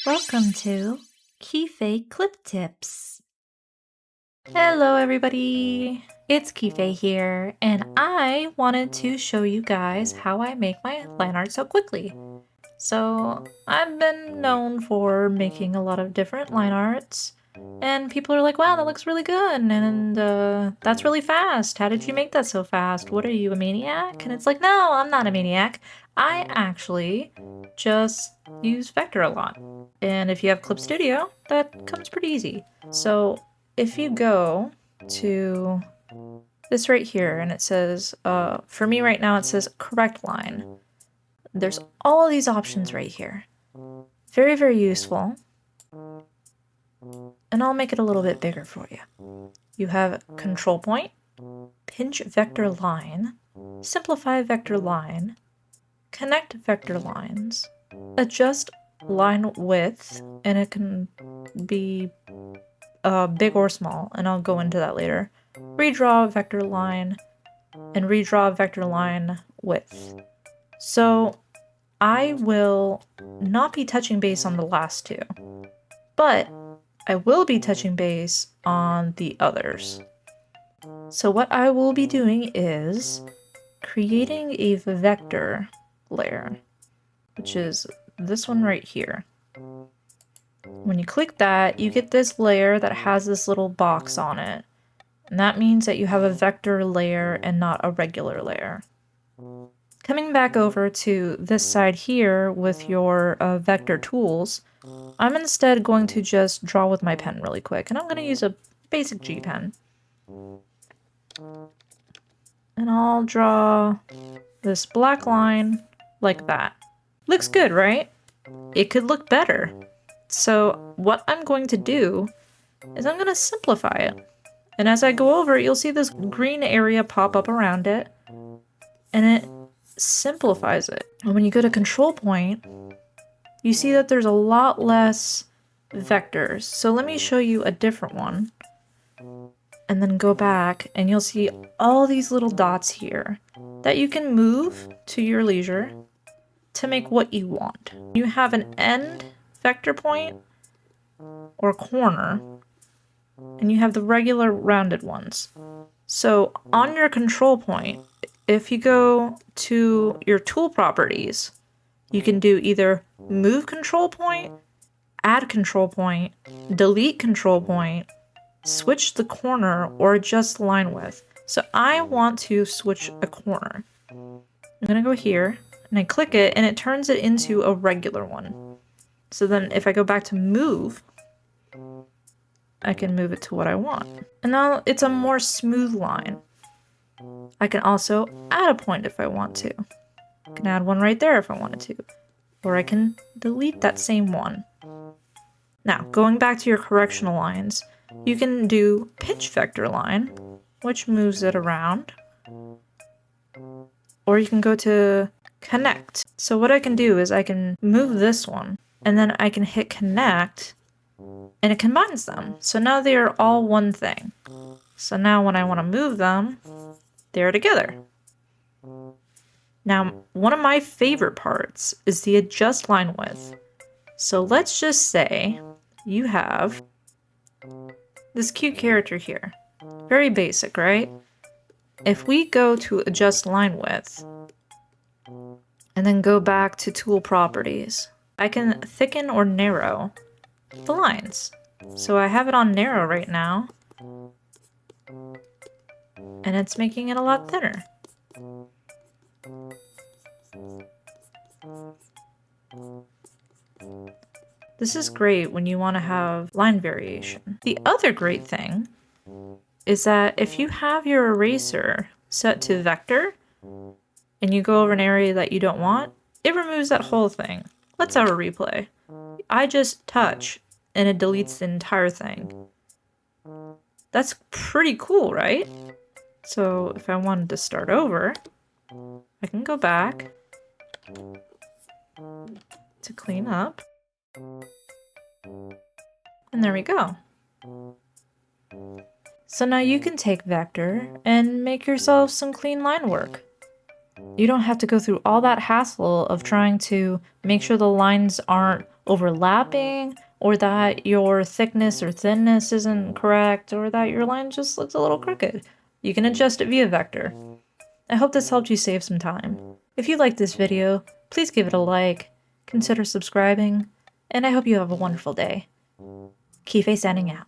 Welcome to Kife Clip Tips. Hello everybody, it's Kife here, and I wanted to show you guys how I make my line art so quickly. So I've been known for making a lot of different line arts, and people are like, wow, that looks really good, and that's really fast. How did you make that so fast? What are you, a maniac? And it's like, no, I'm not a maniac. I actually just use Vector a lot. And if you have Clip Studio, that comes pretty easy. So if you go to this right here, and it says, for me right now, it says correct line. There's all these options right here. Very, very useful. And I'll make it a little bit bigger for you. You have control point, pinch vector line, simplify vector line, connect vector lines, adjust line width, and it can be big or small, and I'll go into that later. Redraw vector line, and redraw vector line width. So I will not be touching base on the last two, but I will be touching base on the others. So what I will be doing is creating a vector layer, which is this one right here. When you click that, you get this layer that has this little box on it. And that means that you have a vector layer and not a regular layer. Coming back over to this side here with your vector tools, I'm instead going to just draw with my pen really quick. And I'm going to use a basic G pen. And I'll draw this black line like that. Looks good, right? It could look better. So what I'm going to do is I'm going to simplify it. And as I go over it, you'll see this green area pop up around it, and it simplifies it. And when you go to control point, you see that there's a lot less vectors. So let me show you a different one, and then go back, and you'll see all these little dots here that you can move to your leisure to make what you want. You have an end vector point or corner, and you have the regular rounded ones. So on your control point, if you go to your tool properties, you can do either move control point, add control point, delete control point, switch the corner, or adjust line width. So I want to switch a corner. I'm gonna go here and I click it, and it turns it into a regular one. So then if I go back to move, I can move it to what I want. And now it's a more smooth line. I can also add a point if I want to. I can add one right there if I wanted to. Or I can delete that same one. Now, going back to your correctional lines, you can do pinch vector line, which moves it around. Or you can go to connect. So what I can do is I can move this one, and then I can hit connect, and it combines them. So now they are all one thing. So now when I want to move them, they're together. Now, one of my favorite parts is the adjust line width. So let's just say you have this cute character here. Very basic, right? If we go to adjust line width, and then go back to tool properties, I can thicken or narrow the lines. So I have it on narrow right now, and it's making it a lot thinner. This is great when you want to have line variation. The other great thing is that if you have your eraser set to vector, and you go over an area that you don't want, it removes that whole thing. Let's have a replay. I just touch, and it deletes the entire thing. That's pretty cool, right? So if I wanted to start over, I can go back to clean up. And there we go. So now you can take vector and make yourself some clean line work. You don't have to go through all that hassle of trying to make sure the lines aren't overlapping, or that your thickness or thinness isn't correct, or that your line just looks a little crooked. You can adjust it via vector. I hope this helped you save some time. If you liked this video, please give it a like, consider subscribing, and I hope you have a wonderful day. Kife signing out.